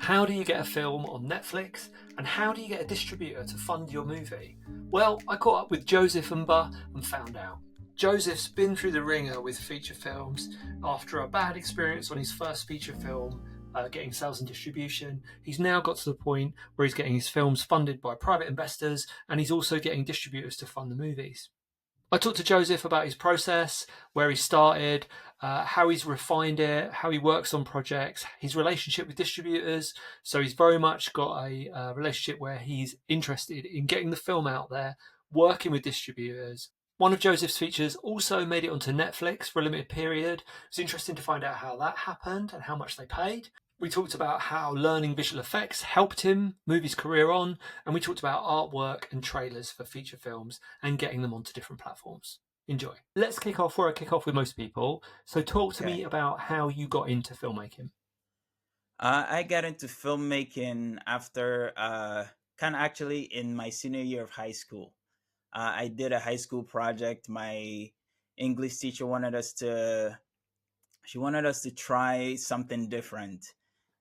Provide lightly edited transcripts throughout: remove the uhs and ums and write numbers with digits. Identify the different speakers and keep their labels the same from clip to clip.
Speaker 1: How do you get a film on Netflix? And how do you get a distributor to fund your movie? Well, I caught up with Joseph Mbah and found out. Joseph's been through the ringer with feature films. After a bad experience on his first feature film, getting sales and distribution, he's now got to the point where he's getting his films funded by private investors, and he's also getting distributors to fund the movies. I talked to Joseph about his process, where he started, how he's refined it, how he works on projects, his relationship with distributors. So he's very much got a relationship where he's interested in getting the film out there, working with distributors. One of Joseph's features also made it onto Netflix for a limited period. It's interesting to find out how that happened and how much they paid. We talked about how learning visual effects helped him move his career on, and we talked about artwork and trailers for feature films and getting them onto different platforms. Enjoy. Let's kick off where I kick off with most people. So talk to me about how you got into filmmaking.
Speaker 2: I got into filmmaking after kind of actually in my senior year of high school. I did a high school project. My English teacher she wanted us to try something different.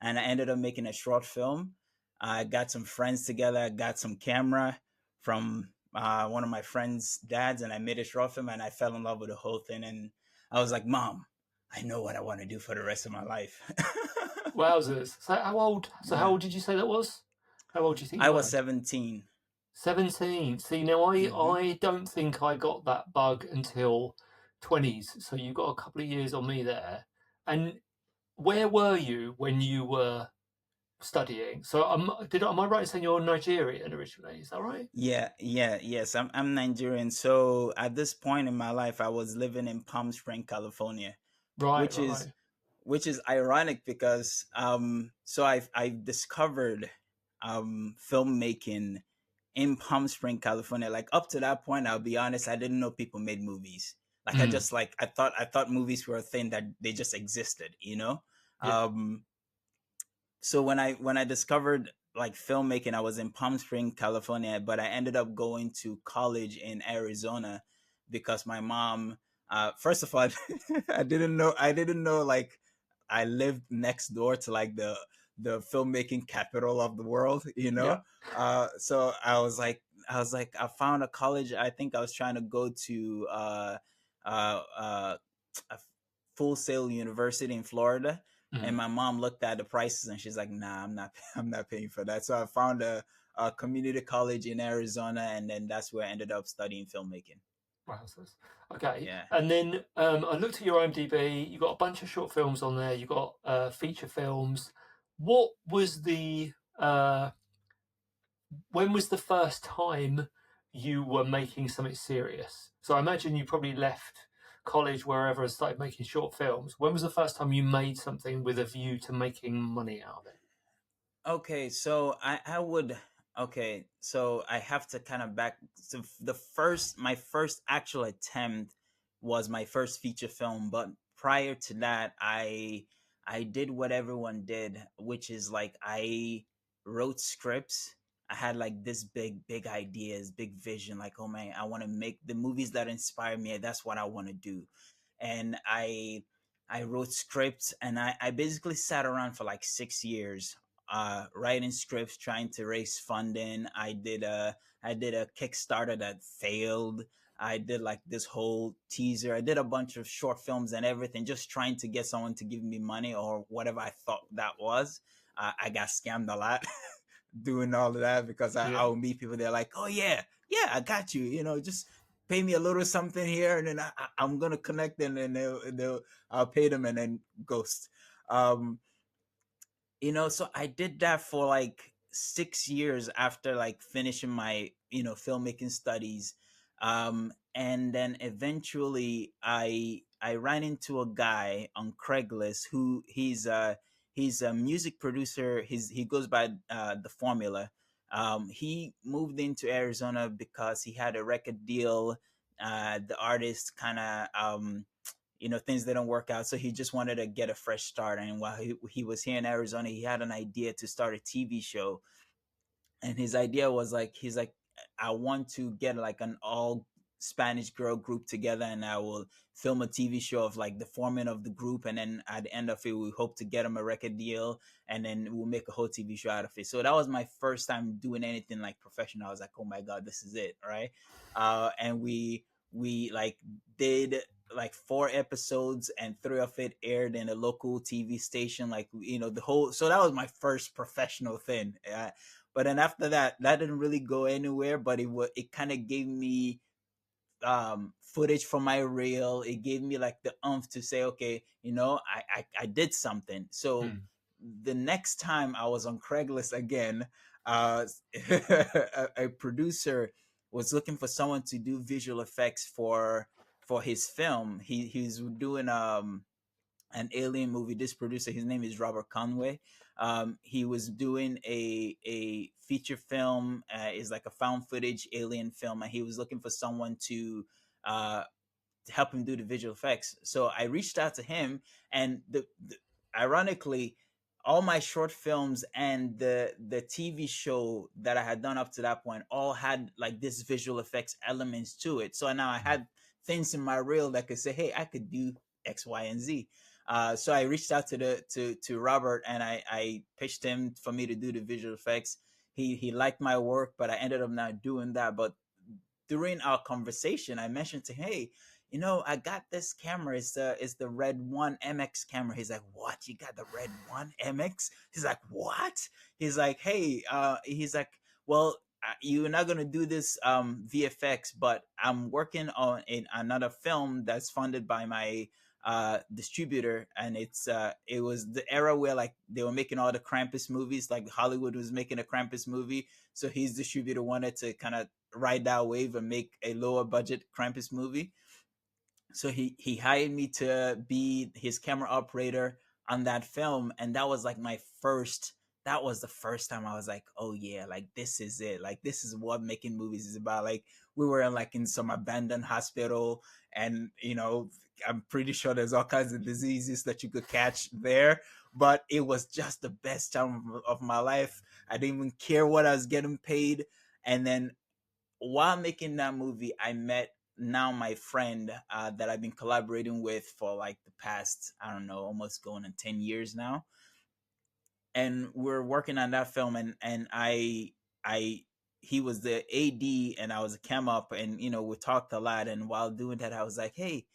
Speaker 2: And I ended up making a short film. I got some friends together, I got some camera from one of my friends' dads, and I made a short film and I fell in love with the whole thing. And I was like, Mom, I know what I want to do for the rest of my life.
Speaker 1: Wowzers. So how old? So how
Speaker 2: Yeah.
Speaker 1: old did you say that was? How old do you think
Speaker 2: I
Speaker 1: you
Speaker 2: was
Speaker 1: were?
Speaker 2: 17.
Speaker 1: 17. See, now
Speaker 2: Hmm.
Speaker 1: I don't think I got that bug until 20s. So you got a couple of years on me there. And where were you when you were studying? So am I right in saying you're Nigerian originally? Is that right?
Speaker 2: Yes. I'm Nigerian. So at this point in my life, I was living in Palm Springs, California,
Speaker 1: Right,
Speaker 2: which is
Speaker 1: right.
Speaker 2: which is ironic because so I've discovered filmmaking in Palm Springs, California. Like up to that point, I'll be honest, I didn't know people made movies. Like
Speaker 1: Mm,
Speaker 2: I thought movies were a thing that they just existed.
Speaker 1: yeah.
Speaker 2: Um so when I discovered like filmmaking, I was in Palm Springs, California, but I ended up going to college in Arizona because my mom first of all I didn't know like I lived next door to like the filmmaking capital of the world.
Speaker 1: Yeah.
Speaker 2: So I was like I found a college. I think I was trying to go to a Full Sail University in Florida, and
Speaker 1: Mm.
Speaker 2: my mom looked at the prices and she's like, "Nah, I'm not. I'm not paying for that." So I found a community college in Arizona, and then that's where I ended up studying filmmaking.
Speaker 1: Wowzers. Okay.
Speaker 2: Yeah.
Speaker 1: And then I looked at your IMDb. You got a bunch of short films on there. You got feature films. What was the when was the first time you were making something serious? So I imagine you probably left college wherever and started making short films. When was the first time you made something with a view to making money out of it?
Speaker 2: Okay, so I would okay, so I have to kind of back. So my first actual attempt was my first feature film, but prior to that, I did what everyone did, which is like I wrote scripts. I had like this big ideas, big vision, like, oh man, I want to make the movies that inspire me. That's what I want to do. And I wrote scripts, and I basically sat around for like 6 years writing scripts, trying to raise funding. I did a Kickstarter that failed. I did like this whole teaser. I did a bunch of short films and everything, just trying to get someone to give me money or whatever I thought that was. I got scammed a lot doing all of that because I
Speaker 1: Yeah.
Speaker 2: would meet people. They're like, "Oh yeah, I got you. Just pay me a little something here, and then I'm gonna connect them, and they'll I'll pay them, and then ghost." Um, so I did that for like 6 years after like finishing my filmmaking studies. And then eventually I ran into a guy on Craigslist who he's a music producer. He goes by the Formula. He moved into Arizona because he had a record deal. The artist kind of things didn't work out, so he just wanted to get a fresh start. And while he was here in Arizona, he had an idea to start a TV show. And his idea was like, he's like, I want to get like an all Spanish girl group together, and I will film a TV show of like the forming of the group, and then at the end of it, we hope to get them a record deal, and then we'll make a whole TV show out of it. So that was my first time doing anything like professional. I was like, oh my god, this is it, right? And we like did like 4 episodes, and 3 of it aired in a local TV station. Like, you know, the whole. So that was my first professional thing. But then after that, that didn't really go anywhere. But it kind of gave me footage from my reel. It gave me like the umph to say, okay, you know, I did something. So
Speaker 1: Hmm.
Speaker 2: the next time I was on Craigslist again, a producer was looking for someone to do visual effects for his film. He's doing an alien movie. This producer, his name is Robert Conway. He was doing a feature film, is like a found footage alien film, and he was looking for someone uh, to help him do the visual effects. So I reached out to him, and ironically, all my short films and the TV show that I had done up to that point all had like this visual effects elements to it. So now I had things in my reel that could say, "Hey, I could do X, Y, and Z." So I reached out to Robert, and I pitched him for me to do the visual effects. He liked my work, but I ended up not doing that. But during our conversation, I mentioned to him, hey, you know, I got this camera. It's the Red One MX camera. He's like, what? You got the Red One MX? He's like, what? He's like, hey, he's like, well, you're not gonna do this VFX, but I'm working on another film that's funded by my distributor, and it was the era where like they were making all the Krampus movies, like Hollywood was making a Krampus movie, so his distributor wanted to kind of ride that wave and make a lower budget Krampus movie. So he hired me to be his camera operator on that film, and that was like my first. That was the first time I was like, oh yeah, like this is it. Like this is what making movies is about. Like we were like in some abandoned hospital, and you know, I'm pretty sure there's all kinds of diseases that you could catch there. But it was just the best time of my life. I didn't even care what I was getting paid. And then while making that movie, I met now my friend that I've been collaborating with for like the past, I don't know, almost going on 10 years now. And we're working on that film, and I he was the AD and I was a cam up, and you know, we talked a lot. And while doing that, I was like, hey,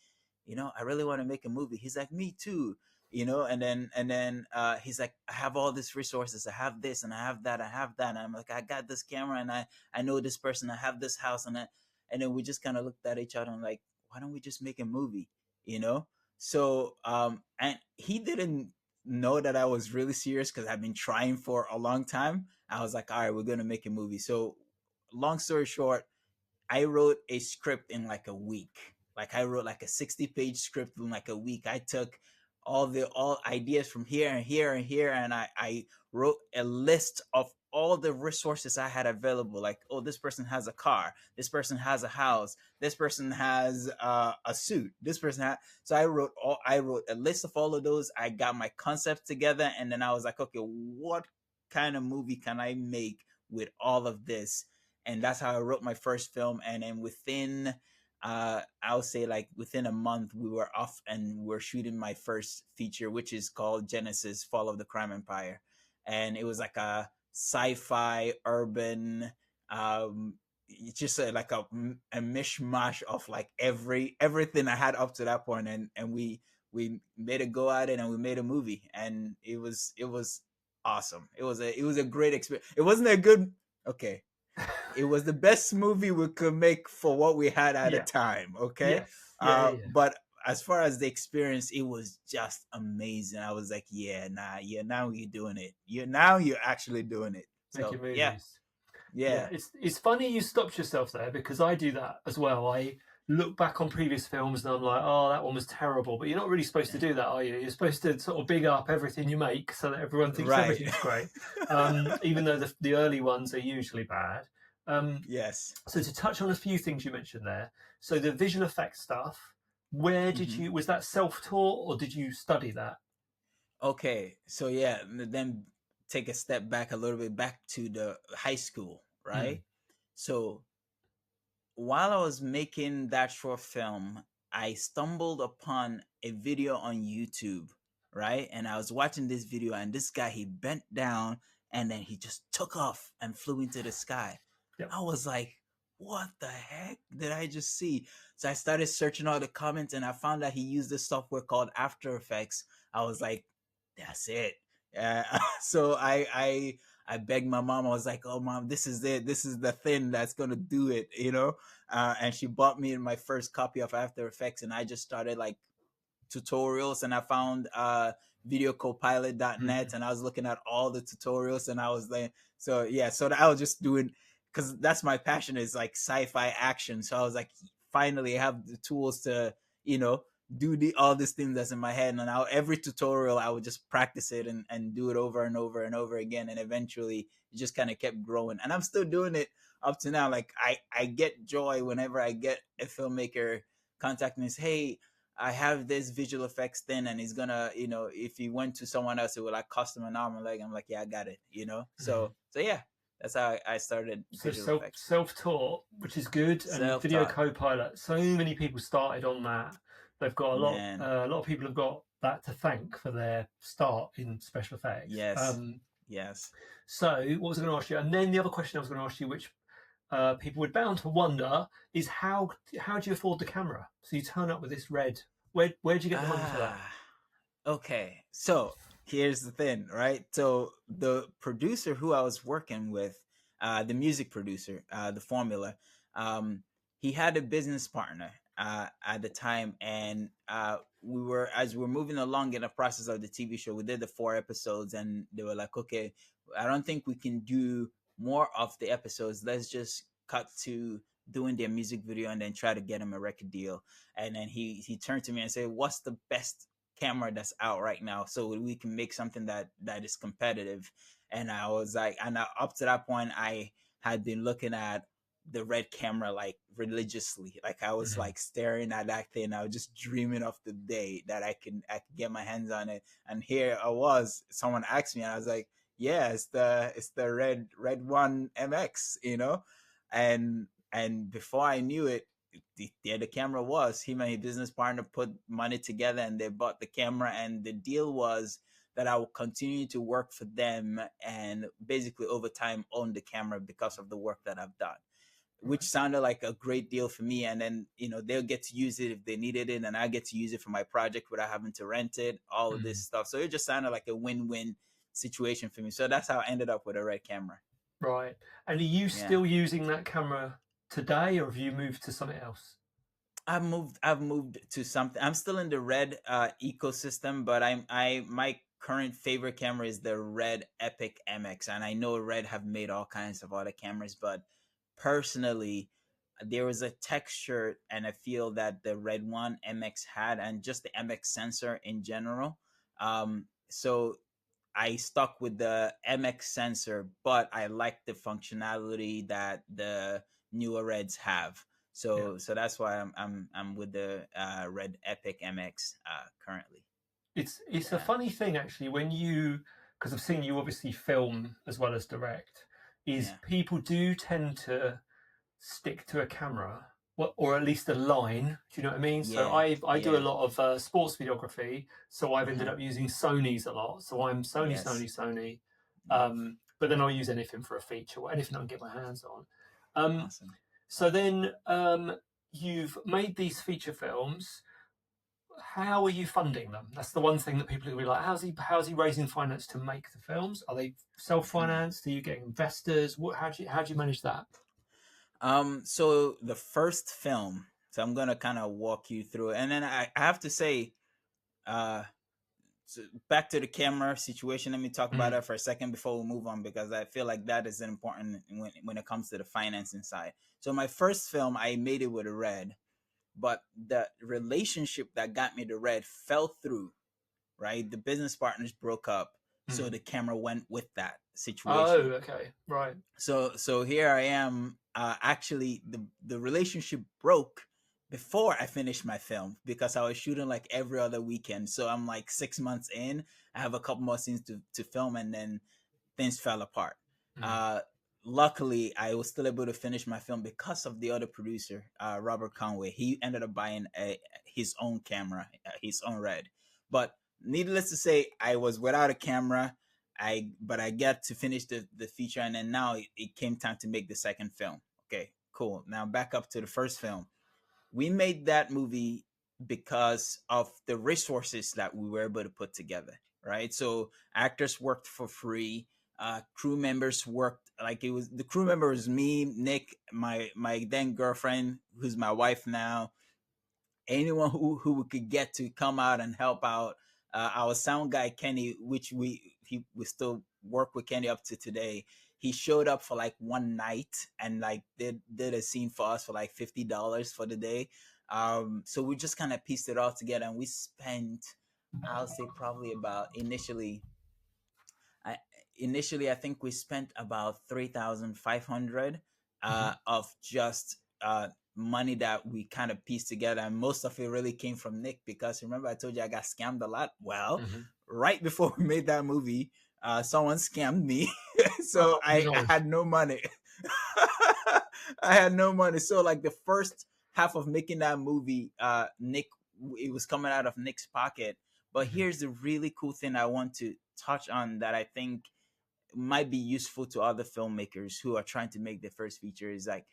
Speaker 2: you know, I really want to make a movie. He's like, me too, you know. And then he's like, I have all these resources, I have this and I have that, and I'm like, I got this camera, and I know this person, I have this house, and then we just kind of looked at each other and like, why don't we just make a movie, you know? So and he didn't know that I was really serious because I've been trying for a long time. I was like, all right, we're gonna make a movie. So long story short, I wrote a script in like a week. Like I wrote like a 60-page script in like a week. I took all ideas from here and here and here, and I wrote a list of all the resources I had available. Like, oh, this person has a car, this person has a house, this person has a suit, this person has. So I wrote a list of all of those. I got my concept together, and then I was like, okay, what kind of movie can I make with all of this? And that's how I wrote my first film. And then within, I would say like within a month, we were off and we're shooting my first feature, which is called Genesis: Fall of the Crime Empire, and it was like a sci-fi urban. It's just like a mishmash of like everything I had up to that point, and we made a go at it, and we made a movie, and it was awesome. It was a great experience. It wasn't a good, okay, it was the best movie we could make for what we had at the
Speaker 1: Yeah.
Speaker 2: time. Okay.
Speaker 1: Yes. Yeah. Yeah. Yeah.
Speaker 2: But as far as the experience, it was just amazing. I was like, yeah, nah, yeah, now you're doing it. You're actually doing it. So
Speaker 1: Making
Speaker 2: yeah,
Speaker 1: movies. Yeah,
Speaker 2: yeah,
Speaker 1: it's funny you stopped yourself there because I do that as well. I look back on previous films and I'm like, oh, that one was terrible. But you're not really supposed to
Speaker 2: yeah.
Speaker 1: do that, are you? You're supposed to sort of big up everything you make so that everyone thinks
Speaker 2: Right.
Speaker 1: everything's great, even though the early ones are usually bad. Um,
Speaker 2: Yes.
Speaker 1: so to touch on a few things you mentioned there, so the visual effects stuff, where did
Speaker 2: Hmm.
Speaker 1: you was that self-taught or did you study that?
Speaker 2: Okay. So yeah, then take a step back a little bit back to the high school,
Speaker 1: Mm.
Speaker 2: right? So while I was making that short film, I stumbled upon a video on YouTube, right? And I was watching this video, and this guy, he bent down and then he just took off and flew into the sky.
Speaker 1: Yep.
Speaker 2: I was like, what the heck did I just see? So I started searching all the comments, and I found that he used this software called After Effects. I was like, that's it. So I begged my mom. I was like, "Oh, mom, this is it. This is the thing that's gonna do it," you know. And she bought me my first copy of After Effects, and I just started like tutorials, and I found videocopilot.net, and I was looking at all the tutorials, and I was like, so yeah, so I was just doing, because that's my passion, is like sci-fi action. So I was like, finally I have the tools to, do all these things that's in my head. And now every tutorial I would just practice it and do it over and over and over again, and eventually it just kind of kept growing, and I'm still doing it up to now. Like I get joy whenever I get a filmmaker contact me and say, hey, I have this visual effects thing, and he's gonna, if he went to someone else, it would like cost him an arm and leg. I'm like, yeah, I got it. So yeah, that's how I started visual effects.
Speaker 1: Self-taught, which is good. And Video Copilot, so many people started on that. They've got a lot of people have got that to thank for their start in special effects.
Speaker 2: Yes. Yes.
Speaker 1: So what was I going to ask you? And then the other question I was going to ask you, which people would bound to wonder, is how do you afford the camera? So you turn up with this red. Where'd you get the money for that?
Speaker 2: Okay, so here's the thing, right? So the producer who I was working with, the music producer, the Formula, he had a business partner at the time, and as we were moving along in the process of the TV show, we did the 4 episodes, and they were like, okay, I don't think we can do more of the episodes. Let's just cut to doing their music video and then try to get him a record deal. And then he turned to me and said, what's the best camera that's out right now so we can make something that is competitive? And I was like, up to that point, I had been looking at the red camera like religiously. Like I was like staring at that thing. I was just dreaming of the day that I can get my hands on it. And here I was, someone asked me, and I was like, yeah, it's the red one MX, and before I knew it, there the camera was. Him and his business partner put money together, and they bought the camera, and the deal was that I will continue to work for them and basically over time own the camera because of the work that I've done, which sounded like a great deal for me. And then, they'll get to use it if they needed it, and I get to use it for my project without having to rent it, all of this stuff. So it just sounded like a win-win situation for me. So that's how I ended up with a red camera.
Speaker 1: Right. And are you still using that camera today, or have you moved to something else?
Speaker 2: I've moved to something. I'm still in the Red ecosystem, but my current favorite camera is the Red Epic MX, and I know Red have made all kinds of other cameras, but personally, there was a texture and a feel that the Red One MX had, and just the MX sensor in general. So I stuck with the MX sensor, but I like the functionality that the newer Reds have. So that's why I'm with the Red Epic MX currently.
Speaker 1: It's a funny thing actually when because I've seen you obviously film as well as direct, people do tend to stick to a camera, or at least a line. Do you know what I mean? So I do a lot of sports videography, so I've ended up using Sony's a lot. So I'm Sony. But then I'll use anything for a feature, or anything I can get my hands on.
Speaker 2: Awesome.
Speaker 1: So then you've made these feature films. How are you funding them? That's the one thing that people will be like, how's he raising finance to make the films? Are they self-financed? Are you getting investors? How do you manage that?
Speaker 2: So the first film, so I'm gonna kind of walk you through it, and then I have to say, so back to the camera situation. Let me talk about that for a second before we move on, because I feel like that is important when it comes to the financing side. So my first film, I made it with a Red, but the relationship that got me the Red fell through. Right, the business partners broke up, so the camera went with that situation.
Speaker 1: Oh, okay, right.
Speaker 2: So here I am. Actually, the relationship broke before I finished my film, because I was shooting like every other weekend. So I'm like 6 months in. I have a couple more scenes to film, and then things fell apart. luckily I was still able to finish my film because of the other producer, Robert Conway. He ended up buying his own camera, his own Red. But needless to say, I was without a camera. But I got to finish the feature, and then now it came time to make the second film. Okay, cool. Now back up to the first film. We made that movie because of the resources that we were able to put together, right? So actors worked for free. Crew members worked, like, it was, the crew member was me, Nick, my then girlfriend, who's my wife now, anyone who we could get to come out and help out. Our sound guy Kenny, which we still work with Kenny up to today. He showed up for like one night and like did a scene for us for like $50 for the day. So we just kind of pieced it all together, and we spent, I'll say, probably about I, initially I think we spent about 3,500
Speaker 1: Hmm.
Speaker 2: of just money that we kind of pieced together, and most of it really came from Nick, because remember I told you I got scammed a lot. Well,
Speaker 1: Hmm.
Speaker 2: right before we made that movie, someone scammed me, so
Speaker 1: Oh
Speaker 2: I
Speaker 1: no.
Speaker 2: had no money. I had no money. So like the first half of making that movie, Nick, it was coming out of Nick's pocket. But
Speaker 1: Hmm.
Speaker 2: here's the really cool thing I want to touch on that I think might be useful to other filmmakers who are trying to make their first feature, is like,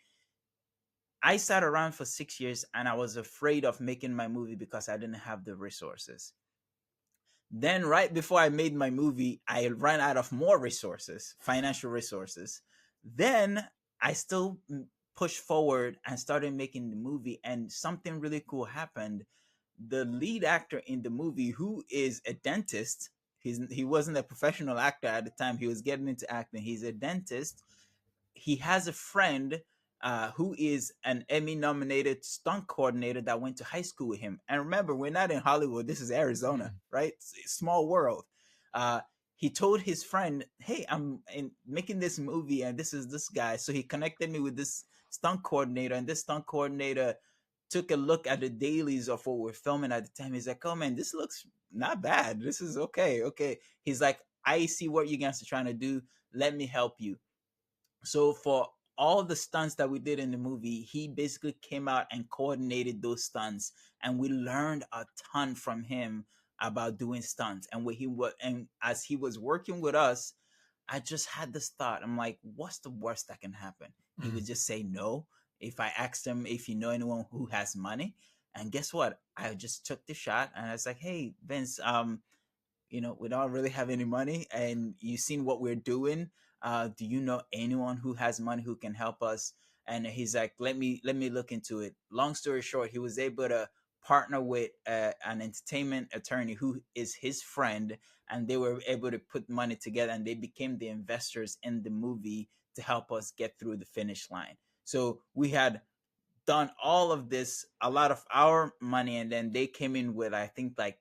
Speaker 2: I sat around for 6 years and I was afraid of making my movie because I didn't have the resources. Then, right before I made my movie, I ran out of more resources, financial resources. Then I still pushed forward and started making the movie, and something really cool happened. The lead actor in the movie, who is a dentist, he wasn't a professional actor at the time, he was getting into acting, he's a dentist. He has a friend who is an Emmy nominated stunt coordinator that went to high school with him. And remember, we're not in Hollywood. This is Arizona,
Speaker 1: Hmm.
Speaker 2: right? It's a small world. Uh, he told his friend, "Hey, making this movie, and this is this guy." So he connected me with this stunt coordinator, and this stunt coordinator took a look at the dailies of what we're filming at the time. He's like, "Oh man, this looks not bad. This is okay. Okay." He's like, "I see what you guys are trying to do. Let me help you." So for all the stunts that we did in the movie, he basically came out and coordinated those stunts, and we learned a ton from him about doing stunts. And what he was, and as he was working with us, I just had this thought. I'm like, what's the worst that can happen? He would
Speaker 1: Hmm.
Speaker 2: just say no if I asked him if you know anyone who has money. And guess what? I just took the shot, and I was like, hey, Vince, we don't really have any money, and you've seen what we're doing. Do you know anyone who has money who can help us? And he's like, let me look into it. Long story short, he was able to partner with an entertainment attorney who is his friend, and they were able to put money together, and they became the investors in the movie to help us get through the finish line. So we had done all of this, a lot of our money, and then they came in with, I think, like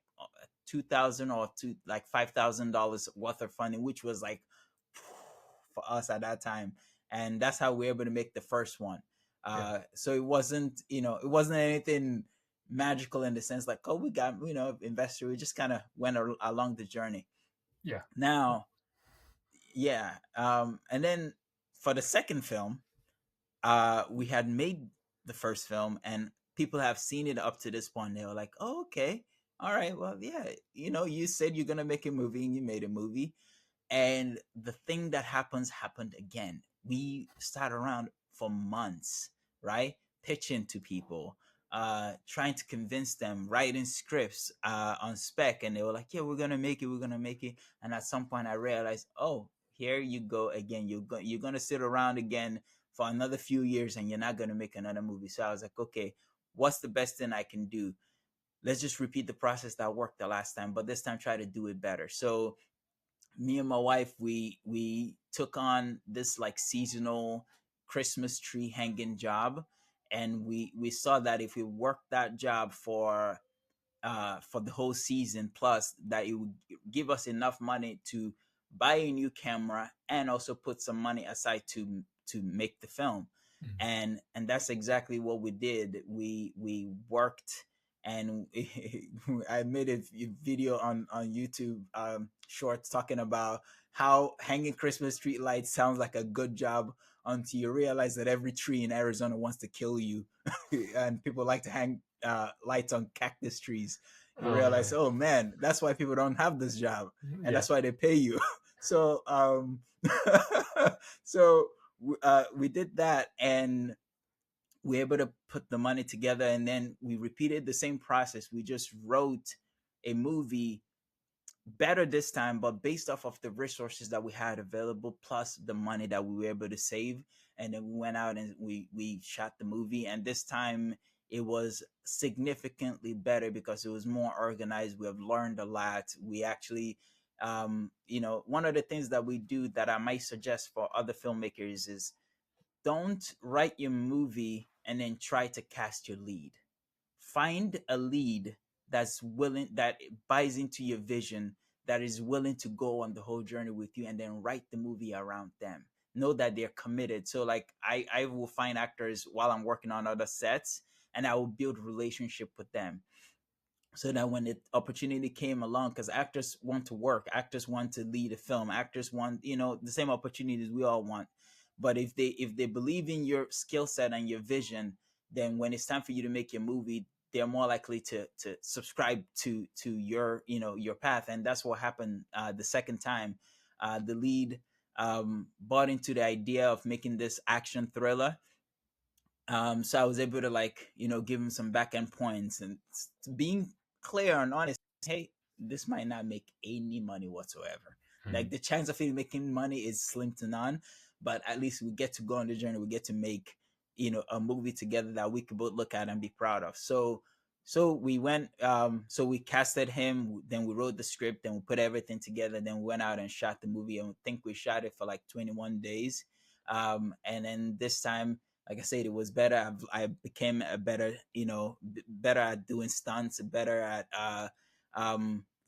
Speaker 2: 2,000 or like $5,000 worth of funding, which was like for us at that time. And that's how we were able to make the first one.
Speaker 1: Yeah.
Speaker 2: So it wasn't anything magical in the sense like, oh, we got, investor. We just kind of went along the journey.
Speaker 1: Yeah.
Speaker 2: Now, yeah. And then for the second film, we had made the first film, and people have seen it up to this point. They were like, oh, okay, all right, well, yeah, you said you're gonna make a movie, and you made a movie. And the thing that happened again. We sat around for months, right? Pitching to people, trying to convince them, writing scripts on spec. And they were like, yeah, we're gonna make it. And at some point I realized, oh, here you go again. You're gonna sit around again for another few years, and you're not gonna make another movie. So I was like, okay, what's the best thing I can do? Let's just repeat the process that worked the last time, but this time try to do it better. So me and my wife, we took on this like seasonal Christmas tree hanging job, and we saw that if we worked that job for the whole season, plus that it would give us enough money to buy a new camera and also put some money aside to make the film.
Speaker 1: Hmm.
Speaker 2: And that's exactly what we did. We worked, and I made a video on YouTube, shorts, talking about how hanging Christmas tree lights sounds like a good job until you realize that every tree in Arizona wants to kill you, and people like to hang lights on cactus trees. You
Speaker 1: Oh no.
Speaker 2: realize, oh man, that's why people don't have this job, and
Speaker 1: Yeah.
Speaker 2: that's why they pay you. So so we did that, and we were able to put the money together, and then we repeated the same process. We just wrote a movie better this time, but based off of the resources that we had available plus the money that we were able to save. And then we went out and we shot the movie, and this time it was significantly better because it was more organized. We have learned a lot. We actually, one of the things that we do that I might suggest for other filmmakers is, don't write your movie and then try to cast your lead. Find a lead that's willing, that buys into your vision, that is willing to go on the whole journey with you, and then write the movie around them. Know that they're committed. So like I will find actors while I'm working on other sets, and I will build relationship with them, so that when the opportunity came along, because actors want to work, actors want to lead a film, actors want, the same opportunities we all want. But if they believe in your skill set and your vision, then when it's time for you to make your movie, they're more likely to subscribe to your, your path. And that's what happened the second time. The lead bought into the idea of making this action thriller. So I was able to, like, give him some back end points, and being clear and honest. Hey, this might not make any money whatsoever.
Speaker 1: Mm.
Speaker 2: Like, the chance of it making money is slim to none, but at least we get to go on the journey. We get to make, a movie together that we could both look at and be proud of. So we went, so we casted him, then we wrote the script, then we put everything together, then we went out and shot the movie, and I think we shot it for like 21 days. And then this time, like I said, it was better. I became a better, better at doing stunts, better at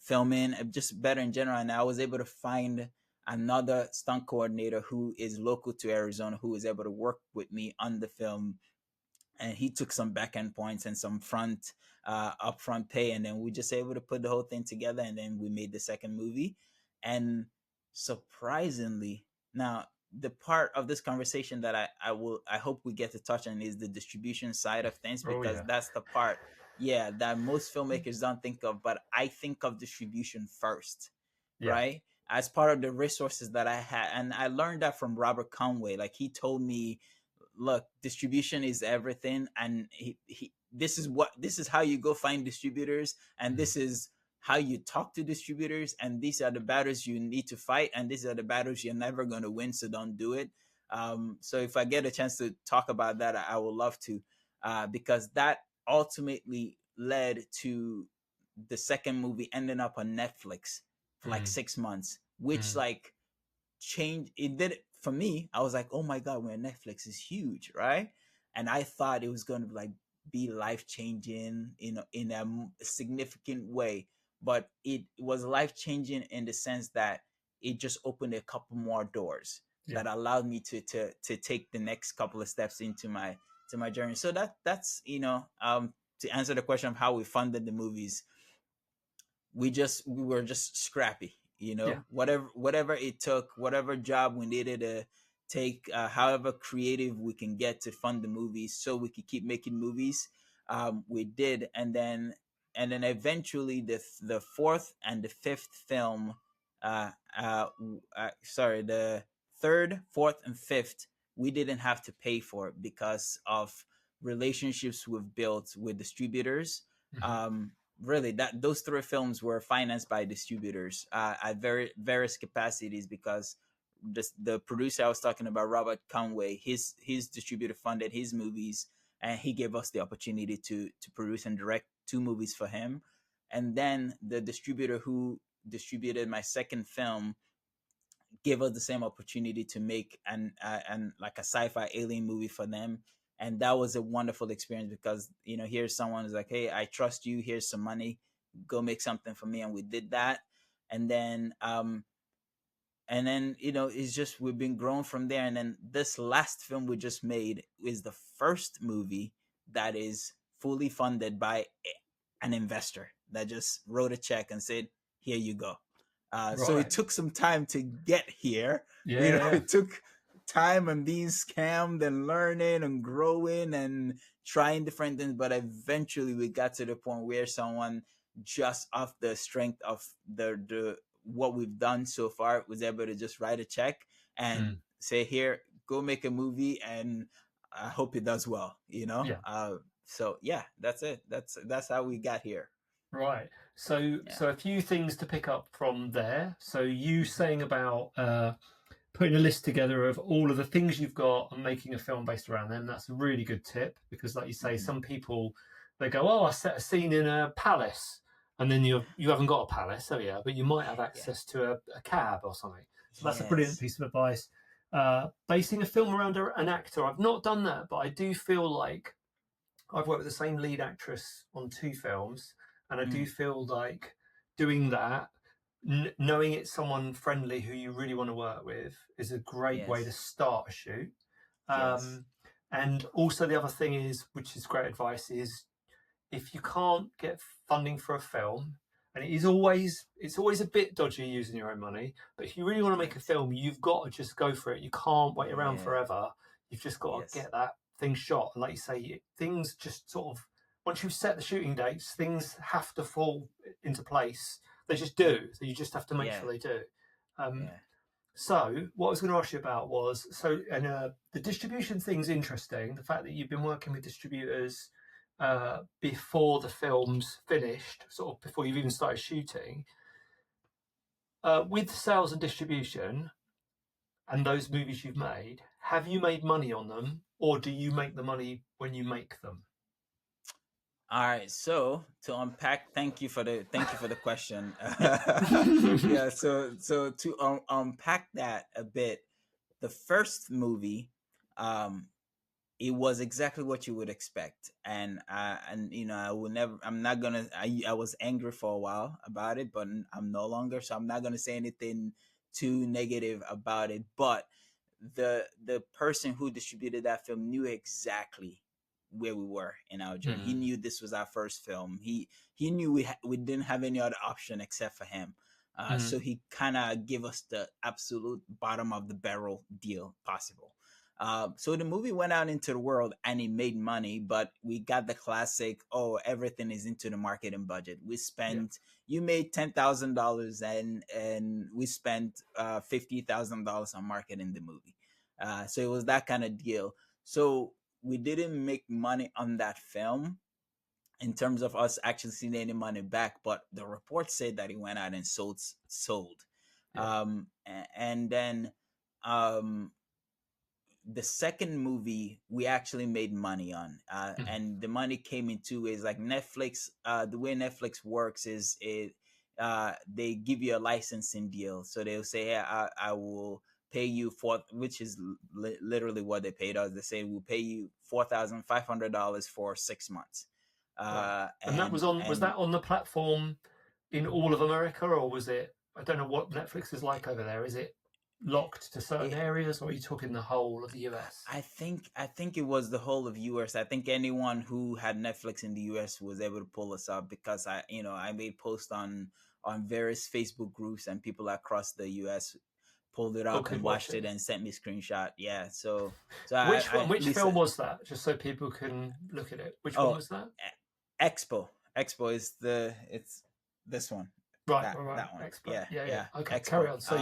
Speaker 2: filming, just better in general. And I was able to find another stunt coordinator who is local to Arizona, who was able to work with me on the film, and he took some back end points and some upfront pay, and then we just able to put the whole thing together, and then we made the second movie. And surprisingly, now, the part of this conversation that I hope we get to touch on is the distribution side of things,
Speaker 1: Oh
Speaker 2: because
Speaker 1: yeah.
Speaker 2: that's the part, yeah, that most filmmakers don't think of, but I think of distribution first,
Speaker 1: Yeah.
Speaker 2: right? As part of the resources that I had. And I learned that from Robert Conway. Like, he told me, look, distribution is everything, and this is how you go find distributors, and
Speaker 1: Mm.
Speaker 2: this is how you talk to distributors, and these are the battles you need to fight, and these are the battles you're never going to win, so don't do it. So if I get a chance to talk about that, I would love to, because that ultimately led to the second movie ending up on Netflix for like
Speaker 1: Mm.
Speaker 2: 6 months, which,
Speaker 1: Mm.
Speaker 2: like, change it did it for me. I was like, oh my god, when Netflix is huge, right? And I thought it was going to, like, be life changing, in a significant way. But it was life changing in the sense that it just opened a couple more doors
Speaker 1: Yeah.
Speaker 2: that allowed me to take the next couple of steps into my journey. So that's, to answer the question of how we funded the movies, we were just scrappy,
Speaker 1: Yeah.
Speaker 2: whatever it took, whatever job we needed to take, however creative we can get to fund the movies so we could keep making movies. We did. And then eventually the fourth and the fifth film, sorry, the third, fourth, and fifth, we didn't have to pay for it because of relationships we've built with distributors.
Speaker 1: Mhm.
Speaker 2: um Really, that those three films were financed by distributors, at various capacities, because the producer I was talking about, Robert Conway, his distributor funded his movies, and he gave us the opportunity to produce and direct two movies for him. And then the distributor who distributed my second film gave us the same opportunity to make an like a sci-fi alien movie for them. And that was a wonderful experience, because here's someone who's like, hey, I trust you, here's some money, go make something for me. And we did that. And then it's just, we've been growing from there. And then this last film we just made is the first movie that is fully funded by an investor that just wrote a check and said, "Here you go." So it
Speaker 1: Right.
Speaker 2: took some time to get here.
Speaker 1: Yeah.
Speaker 2: It took time and being scammed and learning and growing and trying different things, but eventually we got to the point where someone, just off the strength of the what we've done so far, was able to just write a check and
Speaker 1: Mm.
Speaker 2: say, "Here, go make a movie, and I hope it does well."
Speaker 1: Yeah.
Speaker 2: So yeah, that's it. That's how we got here.
Speaker 1: Right. So
Speaker 2: Yeah.
Speaker 1: so a few things to pick up from there. So you
Speaker 2: Mhm.
Speaker 1: saying about putting a list together of all of the things you've got and making a film based around them. That's a really good tip because, like you say,
Speaker 2: Mhm.
Speaker 1: some people they go, "Oh, I set a scene in a palace," and then you haven't got a palace, oh yeah, but you might have
Speaker 2: Yeah.
Speaker 1: access to a cab or something. So that's a brilliant
Speaker 2: Yes.
Speaker 1: piece of advice. Basing a film around an actor, I've not done that, but I do feel like I've worked with the same lead actress on two films, and I do
Speaker 2: Mm.
Speaker 1: feel like doing that, knowing it's someone friendly who you really want to work with, is a great way to
Speaker 2: Yes.
Speaker 1: start a shoot.
Speaker 2: Yes.
Speaker 1: Um, and also the other thing is, which is great advice, is if you can't get funding for a film, and it's always a bit dodgy using your own money, but if you really want to make a
Speaker 2: Right.
Speaker 1: film, you've got to just go for it. You can't wait around
Speaker 2: Yeah.
Speaker 1: forever. You've just got to
Speaker 2: Yes.
Speaker 1: get that thing shot. And like you say, things just sort of once you've set the shooting dates, things have to fall into place. They just do. So you just have to make
Speaker 2: Yeah.
Speaker 1: sure they do. Um,
Speaker 2: Yeah.
Speaker 1: so what I was going to ask you about was and the distribution thing's interesting. The fact that you've been working with distributors before the film's finished, sort of before you've even started shooting. With sales and distribution and those movies you've made, have you made money on them, or do you make the money when you make them?
Speaker 2: All right. So to unpack, thank you for the question.
Speaker 1: Yeah.
Speaker 2: Yeah. So to unpack that a bit, the first movie, um, it was exactly what you would expect, and I will never. I'm not gonna. I was angry for a while about it, but I'm no longer. So I'm not gonna say anything too negative about it. But the person who distributed that film knew exactly where we were in our journey. He
Speaker 1: Mm,
Speaker 2: knew this was our first film. He knew we didn't have any other option except for him. So
Speaker 1: mm,
Speaker 2: he kind of gave us the absolute bottom of the barrel deal possible. So the movie went out into the world and it made money, but we got the classic, oh, everything is into the marketing budget. We
Speaker 1: yeah.
Speaker 2: spent, you made $10,000 and we spent $50,000 on marketing the movie. So it was that kind of deal. So we didn't make money on that film in terms of us actually seeing any money back, but the report said that it went out and sold.
Speaker 1: Yeah.
Speaker 2: And then um the second movie we actually made money on,
Speaker 1: Mm,
Speaker 2: and the money came in two ways. Like Netflix, the way Netflix works is they give you a licensing deal, so they'll say, "Hey, I will pay you for," which is literally what they paid us. They say we'll pay you $4,500 for 6 months,
Speaker 1: right. And that
Speaker 2: and
Speaker 1: was that on the platform in all of America, or was it? I don't know what Netflix is like over there. Is it locked to certain
Speaker 2: it,
Speaker 1: areas, or are you talking the whole of the US?
Speaker 2: I think it was the whole of US. I think anyone who had Netflix in the US was able to pull us up because I made posts on various Facebook groups and people across the US pulled it
Speaker 1: Or
Speaker 2: up
Speaker 1: could
Speaker 2: and
Speaker 1: watch
Speaker 2: watched
Speaker 1: it?
Speaker 2: it and sent me a screenshot. Yeah, so
Speaker 1: Which
Speaker 2: I
Speaker 1: one?
Speaker 2: at
Speaker 1: Which
Speaker 2: least
Speaker 1: film was that? Just so people can look at it. Which one
Speaker 2: oh
Speaker 1: was that?
Speaker 2: Expo is it's this one,
Speaker 1: Right,
Speaker 2: that
Speaker 1: right, right.
Speaker 2: that one.
Speaker 1: Expert.
Speaker 2: Yeah,
Speaker 1: Yeah, yeah.
Speaker 2: yeah,
Speaker 1: Okay, carry
Speaker 2: Expo.
Speaker 1: on. So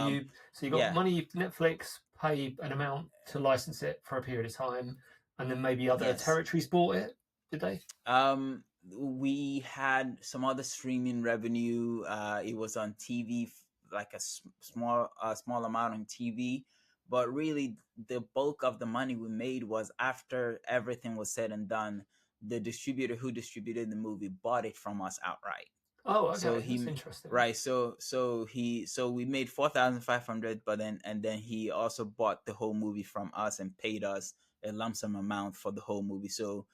Speaker 1: you got
Speaker 2: Yeah,
Speaker 1: money. Netflix pay an amount to license it for a period of time, and then maybe other
Speaker 2: yes.
Speaker 1: territories bought it. Did they?
Speaker 2: We had some other streaming revenue. It was on TV, like small amount on TV, but really the bulk of the money we made was after everything was said and done. The distributor who distributed the movie bought it from us outright.
Speaker 1: Oh,
Speaker 2: So
Speaker 1: okay. That's
Speaker 2: he
Speaker 1: interesting.
Speaker 2: right. So we made 4,500, but then he also bought the whole movie from us and paid us a lump sum amount for the whole movie. So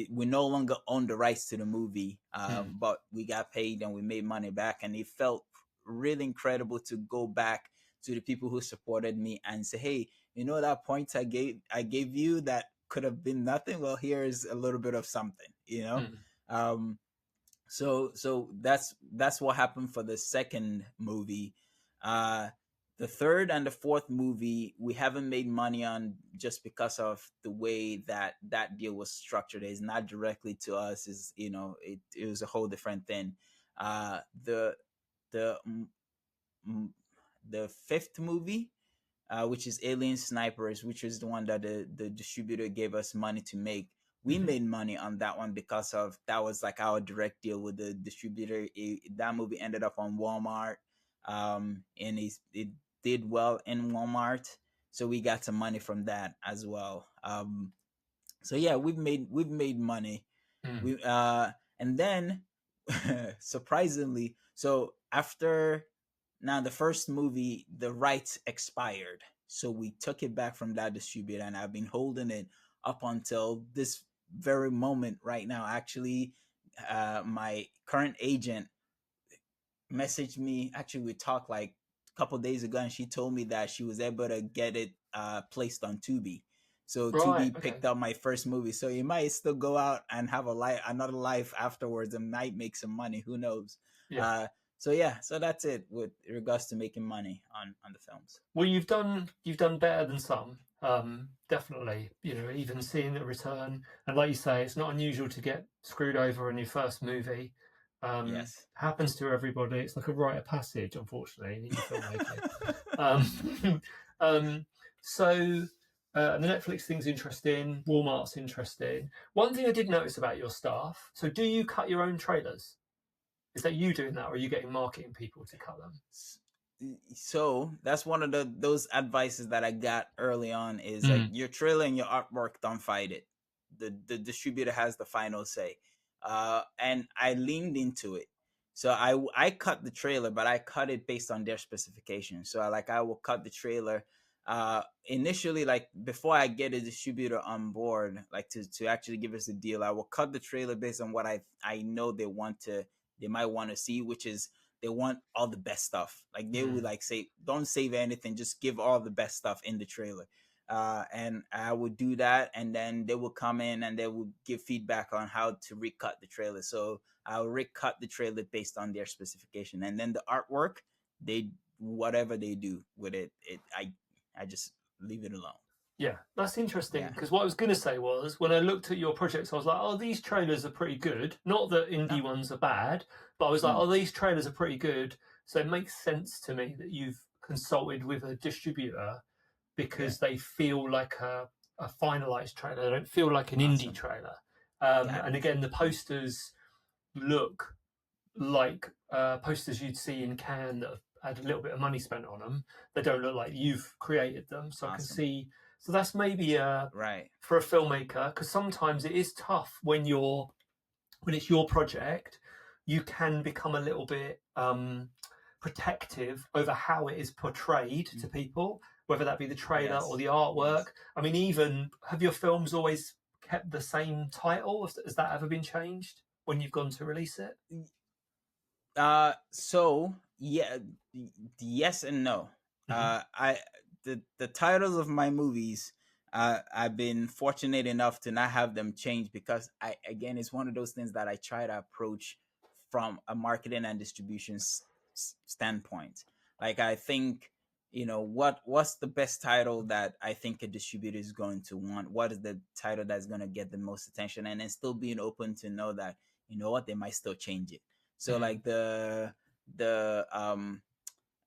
Speaker 2: we no longer own the rights to the movie,
Speaker 1: Hmm.
Speaker 2: but we got paid and we made money back, and it felt really incredible to go back to the people who supported me and say, "Hey, that point I gave you that could have been nothing. Well, here's a little bit of something."
Speaker 1: Hmm.
Speaker 2: Um, So that's what happened for the second movie. uh the third and the fourth movie we haven't made money on, just because of the way that that deal was structured. It's not directly to us, is, it was a whole different thing. uh the the mm, mm, the fifth movie, which is Alien Snipers, which is the one that the distributor gave us money to make. We
Speaker 1: Hmm.
Speaker 2: made money on that one because of that was like our direct deal with the distributor. That movie ended up on Walmart, and it did well in Walmart, so we got some money from that as well. So yeah, we've made money.
Speaker 1: Mm.
Speaker 2: And then surprisingly, so after now the first movie, the rights expired, so we took it back from that distributor, and I've been holding it up until this very moment right now. Actually, my current agent messaged me. Actually, we talked like a couple days ago, and she told me that she was able to get it placed on Tubi. So
Speaker 1: Right.
Speaker 2: Tubi
Speaker 1: Okay.
Speaker 2: picked up my first movie, so it might still go out and have another life afterwards, and might make some money. Who knows?
Speaker 1: Yeah.
Speaker 2: Uh, so yeah, so that's it with regards to making money on the films.
Speaker 1: Well, you've done better than some. Definitely. Even seeing the return, and like you say, it's not unusual to get screwed over in your first movie.
Speaker 2: Yes.
Speaker 1: Happens to everybody. It's like a rite of passage, unfortunately, in your filmmaking. Um, um, so the Netflix thing's interesting. Walmart's interesting. One thing I did notice about your staff. So, do you cut your own trailers? Is that you doing that, or are you getting marketing people to cut them?
Speaker 2: So that's one of those advices that I got early on, is like,
Speaker 1: Mm.
Speaker 2: your trailer and your artwork, don't fight it. The distributor has the final say. And I leaned into it. So I cut the trailer, but I cut it based on their specifications. So I will cut the trailer initially, like before I get a distributor on board, like to actually give us a deal. I will cut the trailer based on what I know they might want to see, which is they want all the best stuff. Like they would
Speaker 1: Mm.
Speaker 2: like say, don't save anything, just give all the best stuff in the trailer. And I would do that, and then they would come in and they would give feedback on how to recut the trailer. So I'll recut the trailer based on their specification, and then the artwork, they whatever they do with it, I just leave it alone.
Speaker 1: Yeah, that's interesting,
Speaker 2: Yeah.
Speaker 1: because what I was going to say was, when I looked at your projects, I was like, oh, these trailers are pretty good. Not that indie
Speaker 2: No.
Speaker 1: ones are bad, but I was like,
Speaker 2: Mm,
Speaker 1: oh, these trailers are pretty good. So it makes sense to me that you've consulted with a distributor,
Speaker 2: yeah.
Speaker 1: because they feel like a finalized trailer. They don't feel like an indie
Speaker 2: Awesome.
Speaker 1: trailer.
Speaker 2: Got
Speaker 1: And
Speaker 2: it.
Speaker 1: again, the posters look like posters you'd see in Cannes that have had a little bit of money spent on them. They don't look like you've created them. So I can
Speaker 2: Awesome.
Speaker 1: see. So that's maybe
Speaker 2: Right.
Speaker 1: for a filmmaker, because sometimes it is tough when it's your project. You can become a little bit protective over how it is portrayed
Speaker 2: Mm,
Speaker 1: to people, whether that be the trailer or
Speaker 2: yes.
Speaker 1: the artwork.
Speaker 2: Yes.
Speaker 1: I mean, even have your films always kept the same title? Has that ever been changed when you've gone to release it?
Speaker 2: So yeah, yes and no.
Speaker 1: Hmm.
Speaker 2: I the titles of my movies, I've been fortunate enough to not have them change, because I again, it's one of those things that I try to approach from a marketing and distribution standpoint. Like I think, what's the best title that I think a distributor is going to want? What is the title that's going to get the most attention? And then still being open to know that, what, they might still change it. So
Speaker 1: Mm.
Speaker 2: like the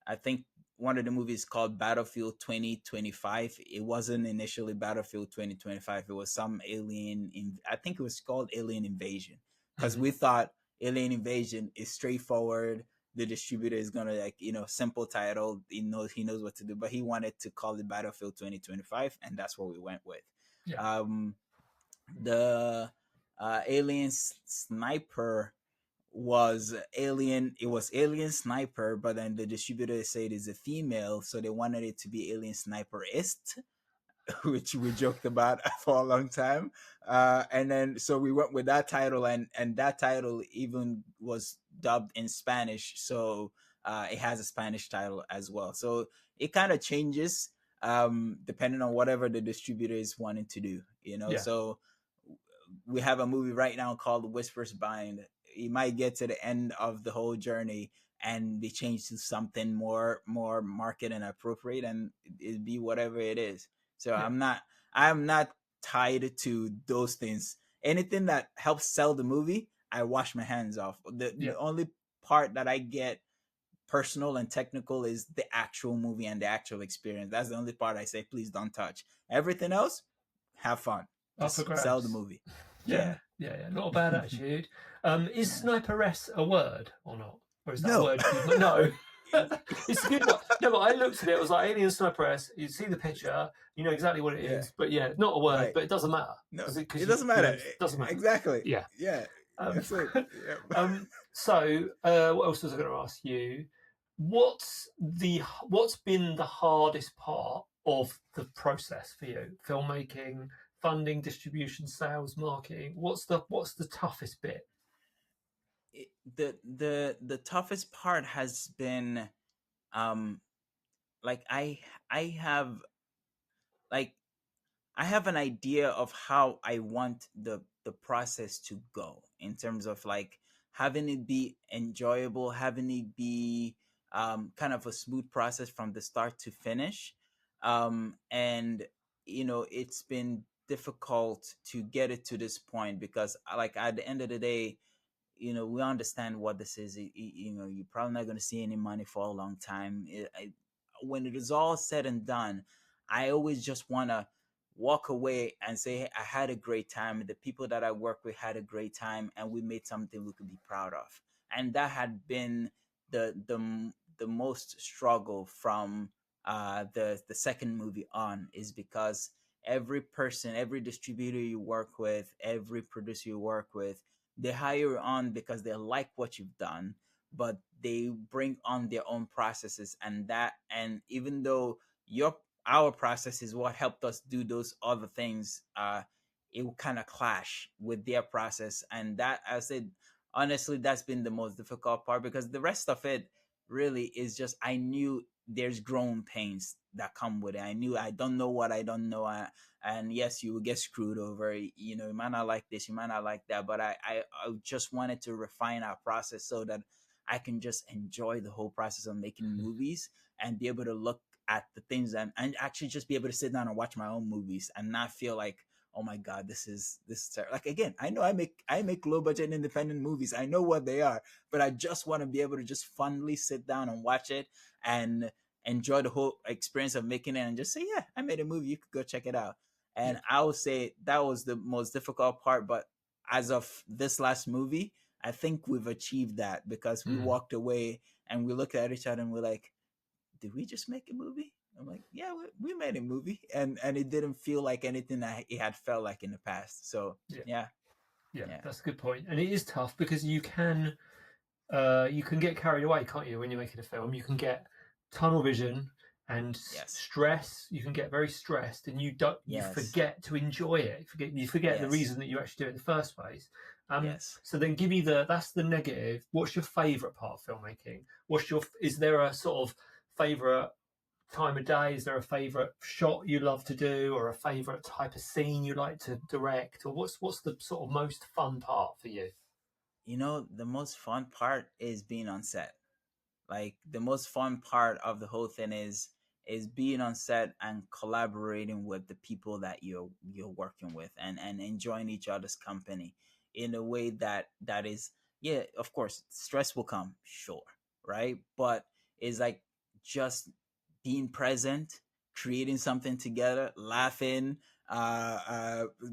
Speaker 2: I think one of the movies called Battlefield 2025. It wasn't initially Battlefield 2025. It was some I think it was called Alien Invasion, because
Speaker 1: Mhm.
Speaker 2: we thought Alien Invasion is straightforward. The distributor is gonna, like, simple title. He knows what to do, but he wanted to call it Battlefield 2025, and that's what we went with.
Speaker 1: Yeah.
Speaker 2: Um, the Alien Sniper was Alien. It was Alien Sniper, but then the distributor said it's a female, so they wanted it to be Alien Sniperist, which we joked about for a long time. And then so we went with that title, and that title even was dubbed in Spanish, so it has a Spanish title as well. So it kind of changes depending on whatever the distributor is wanting to do.
Speaker 1: Yeah.
Speaker 2: So we have a movie right now called Whispers Bind. you might get to the end of the whole journey and they change to something more market and appropriate, and it'd be whatever it is. So
Speaker 1: Yeah.
Speaker 2: I'm not tied to those things. Anything that helps sell the movie, I wash my hands off.
Speaker 1: Yeah.
Speaker 2: The only part that I get personal and technical is the actual movie and the actual experience. That's the only part I say, please don't touch. Everything else, have fun.
Speaker 1: Up for
Speaker 2: Just sell the
Speaker 1: grabs.
Speaker 2: movie.
Speaker 1: Yeah. Not a bad attitude. Is
Speaker 2: Yeah.
Speaker 1: sniperess a word or not? Or is that a
Speaker 2: No.
Speaker 1: word? No. It's a good one. No, but I looked at it. I was like, Alien Sniperess. You see the picture, you know exactly what it
Speaker 2: Yeah.
Speaker 1: is. But yeah, it's not a word.
Speaker 2: Right.
Speaker 1: But it doesn't matter.
Speaker 2: No,
Speaker 1: It
Speaker 2: doesn't matter.
Speaker 1: doesn't matter.
Speaker 2: Exactly.
Speaker 1: Yeah.
Speaker 2: Yeah. That's it. Yeah.
Speaker 1: So, what else was I going to ask you? What's been the hardest part of the process for you? Filmmaking, funding, distribution, sales, marketing. What's the toughest bit?
Speaker 2: The toughest part has been um like I have like I have an idea of how I want the process to go in terms of like having it be enjoyable, having it be kind of a smooth process from the start to finish. And it's been difficult to get it to this point because like at the end of the day, we understand what this is. You're probably not going to see any money for a long time. When it is all said and done, I always just want to walk away and say, hey, I had a great time. The people that I work with had a great time, and we made something we could be proud of. And that had been the most struggle from the second movie on, is because every person, every distributor you work with, every producer you work with, they hire you on because they like what you've done, but they bring on their own processes, and even though our process is what helped us do those other things, it will kind of clash with their process. And that, I said, honestly, that's been the most difficult part, because the rest of it really is just, I knew there's growing pains that come with it. I knew I don't know what I don't know. And yes, you will get screwed over. You might not like this, you might not like that, but I just wanted to refine our process so that I can just enjoy the whole process of making movies and be able to look at the things and actually just be able to sit down and watch my own movies and not feel like, oh my god, this is terrible. Like, again, I know I make low budget independent movies, I know what they are, but I just want to be able to just fondly sit down and watch it and enjoy the whole experience of making it, and just say, yeah, I made a movie, you could go check it out. And I would say that was the most difficult part. But as of this last movie, I think we've achieved that, because we walked away and we looked at each other and we're like, did we just make a movie? I'm like, yeah, we made a movie, and it didn't feel like anything that it had felt like in the past. So yeah,
Speaker 1: that's a good point. And it is tough because you can get carried away, can't you? When you're making a film, you can get tunnel vision and stress. You can get very stressed, and you forget to enjoy it. You forget the reason that you actually do it in the first place. So then give me that's the negative. What's your favorite part of filmmaking? Is there a sort of favorite time of day? Is there a favorite shot you love to do, or a favorite type of scene you like to direct, or what's the sort of most fun part for you?
Speaker 2: The most fun part is being on set. Like, the most fun part of the whole thing is being on set and collaborating with the people that you're working with, and enjoying each other's company in a way that is, yeah, of course stress will come, sure, right? But it's like just being present, creating something together, laughing,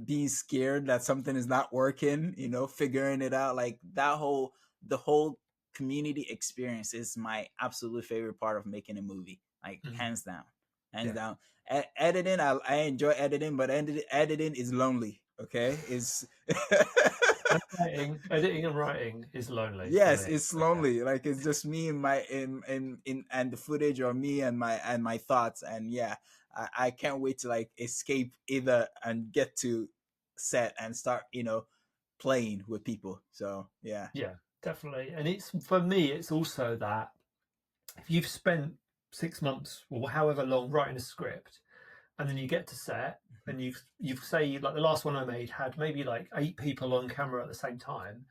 Speaker 2: being scared that something is not working, figuring it out. Like, the whole community experience is my absolute favorite part of making a movie, like hands down. Editing, I enjoy editing, but editing is lonely. Okay, it's
Speaker 1: Editing and writing is lonely.
Speaker 2: yes, it's lonely. Like, it's just me and my in and the footage, or me and my thoughts. And yeah, I can't wait to like escape either and get to set and start playing with people. So yeah.
Speaker 1: Definitely. And it's, for me, it's also that if you've spent 6 months or however long writing a script, and then you get to set, and you've say, like the last one I made had maybe like 8 people on camera at the same time.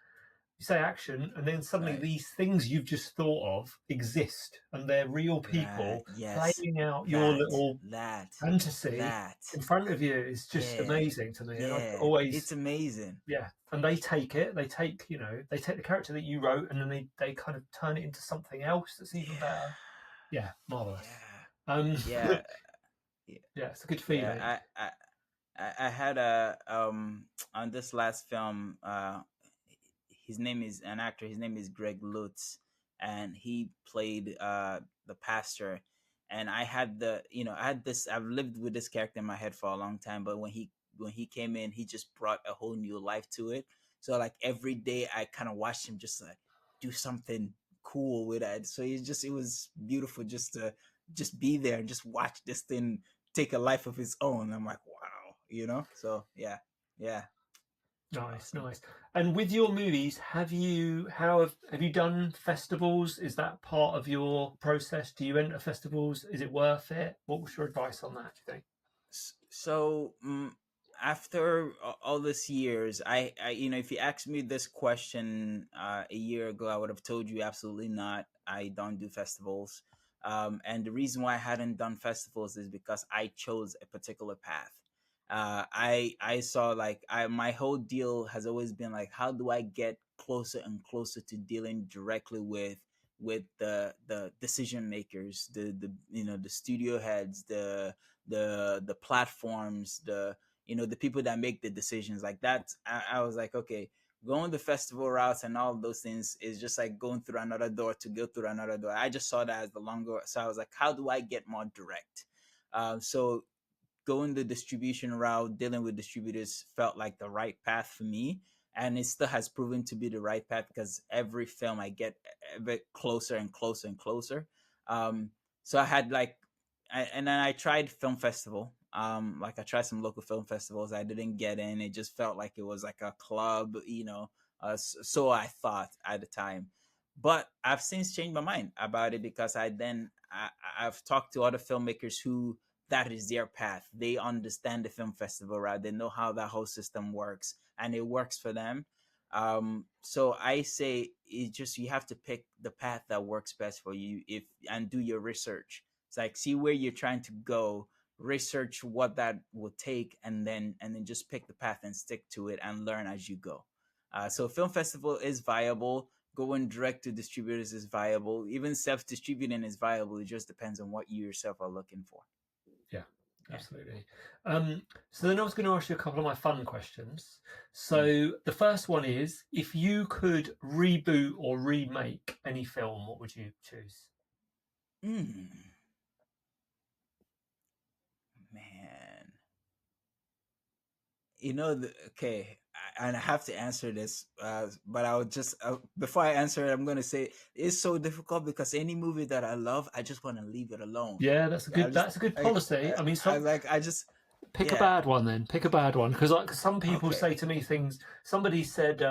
Speaker 1: you say action, and then suddenly
Speaker 2: Right.
Speaker 1: these things you've just thought of exist, and they're real
Speaker 2: Right.
Speaker 1: people
Speaker 2: Yes.
Speaker 1: playing out your
Speaker 2: That.
Speaker 1: little
Speaker 2: That.
Speaker 1: fantasy
Speaker 2: That.
Speaker 1: in front of you. Is just
Speaker 2: Yeah.
Speaker 1: amazing to me, and I
Speaker 2: Yeah.
Speaker 1: always,
Speaker 2: It's amazing.
Speaker 1: yeah. And they take it, they take, they take the character that you wrote, and then they kind of turn it into something else that's even better.
Speaker 2: Yeah.
Speaker 1: Yeah, marvelous.
Speaker 2: Yeah. Yeah. Yeah.
Speaker 1: Yeah, it's a good
Speaker 2: Yeah.
Speaker 1: feeling.
Speaker 2: I had a on this last film. His name is an actor. His name is Greg Lutz, and he played the pastor. And I had I had this. I've lived with this character in my head for a long time. But when he came in, he just brought a whole new life to it. So like every day, I kind of watched him just like do something cool with it. So it was beautiful just to just be there and just watch this thing take a life of its own. I'm like, wow. So yeah, yeah,
Speaker 1: Nice,
Speaker 2: awesome.
Speaker 1: nice. And with your movies, have you done festivals? Is that part of your process? Do you enter festivals? Is it worth it? What was your advice on that, do you think?
Speaker 2: So after all these years, if you asked me this question a year ago, I would have told you absolutely not. I don't do festivals. And the reason why I hadn't done festivals is because I chose a particular path. I saw like my whole deal has always been like, how do I get closer and closer to dealing directly with the decision makers, the studio heads, the platforms, the people that make the decisions like that. I was like, okay, going the festival routes and all of those things is just like going through another door to go through another door. I just saw that as the longer. So I was like, how do I get more direct? So going the distribution route, dealing with distributors felt like the right path for me. And it still has proven to be the right path because every film I get a bit closer and closer and closer. Um, so I had like, and then I tried film festival. Like I tried some local film festivals. I didn't get in. It just felt like it was like a club, so I thought at the time. But I've since changed my mind about it because I've talked to other filmmakers who that is their path. They understand the film festival, right? They know how that whole system works, and it works for them. So I say it just you have to pick the path that works best for you, if and do your research. It's like see where you're trying to go, research what that will take, and then just pick the path and stick to it and learn as you go. So film festival is viable. Going direct to distributors is viable. Even self distributing is viable. It just depends on what you yourself are looking for.
Speaker 1: Yeah,
Speaker 2: Yeah.
Speaker 1: absolutely. So then I was going to ask you a couple of my fun questions.
Speaker 2: Mm.
Speaker 1: So the first one is, if you could reboot or remake any film, what would you choose?
Speaker 2: Mm. Man, okay, and I have to answer this, but I would just before I answer it, I'm gonna say it's so difficult because any movie that I love, I just want to leave it alone.
Speaker 1: Yeah, that's a
Speaker 2: I
Speaker 1: good
Speaker 2: just
Speaker 1: that's a good
Speaker 2: like
Speaker 1: policy. I mean,
Speaker 2: I like I just
Speaker 1: pick a
Speaker 2: yeah.
Speaker 1: bad one then. Pick a bad one because like some people
Speaker 2: Okay.
Speaker 1: say to me things. Somebody said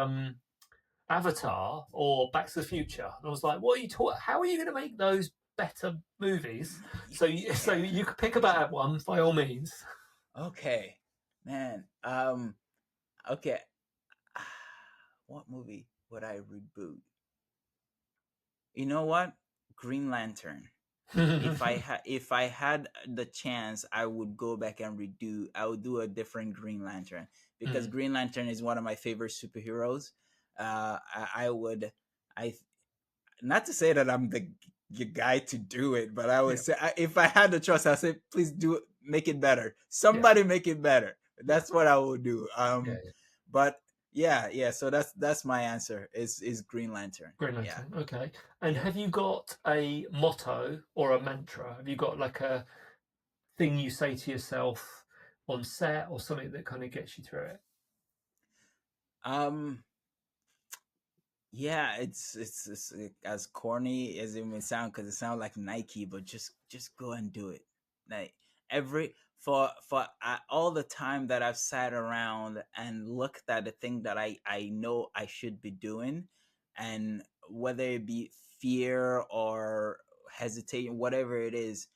Speaker 1: Avatar or Back to the Future, and I was like, "What are you talking? How are you going to make those better movies?" So so
Speaker 2: Yeah.
Speaker 1: you could pick a bad one by all means.
Speaker 2: Okay, man. Okay. What movie would I reboot? You know what? Green Lantern. If I had the chance, I would go back and redo. I would do a different Green Lantern because
Speaker 1: Mm,
Speaker 2: Green Lantern is one of my favorite superheroes. I would, I not to say that I'm the guy to do it, but I would
Speaker 1: yeah,
Speaker 2: say if I had the choice, I'd say please do it, make it better.
Speaker 1: yeah,
Speaker 2: Somebody make it better.
Speaker 1: yeah,
Speaker 2: That's what I would do.
Speaker 1: yeah.
Speaker 2: But yeah, yeah. So that's my answer. Is Green Lantern.
Speaker 1: Green
Speaker 2: Yeah.
Speaker 1: Lantern. Okay. And
Speaker 2: Yeah.
Speaker 1: have you got a motto or a mantra? Have you got like a thing you say to yourself on set or something that kind of gets you through it?
Speaker 2: Um. Yeah, it's as corny as it may sound because it sounds like Nike, but just go and do it. Like every for all the time that I've sat around and looked at the thing that I know I should be doing, and whether it be fear or hesitation, whatever it is,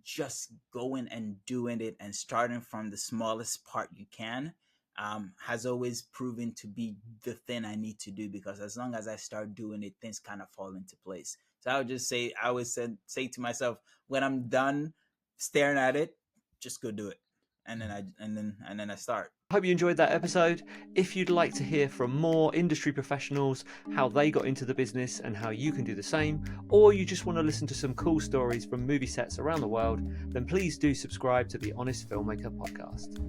Speaker 2: just going and doing it and starting from the smallest part you can. has always proven to be the thing I need to do, because as long as I start doing it, things kind of fall into place. So I would just say, I always say to myself, when I'm done staring at it, just go do it, and then I start.
Speaker 1: I hope you enjoyed that episode. If you'd like to hear from more industry professionals, how they got into the business and how you can do the same, or you just want to listen to some cool stories from movie sets around the world, then please do subscribe to the Honest Filmmaker podcast.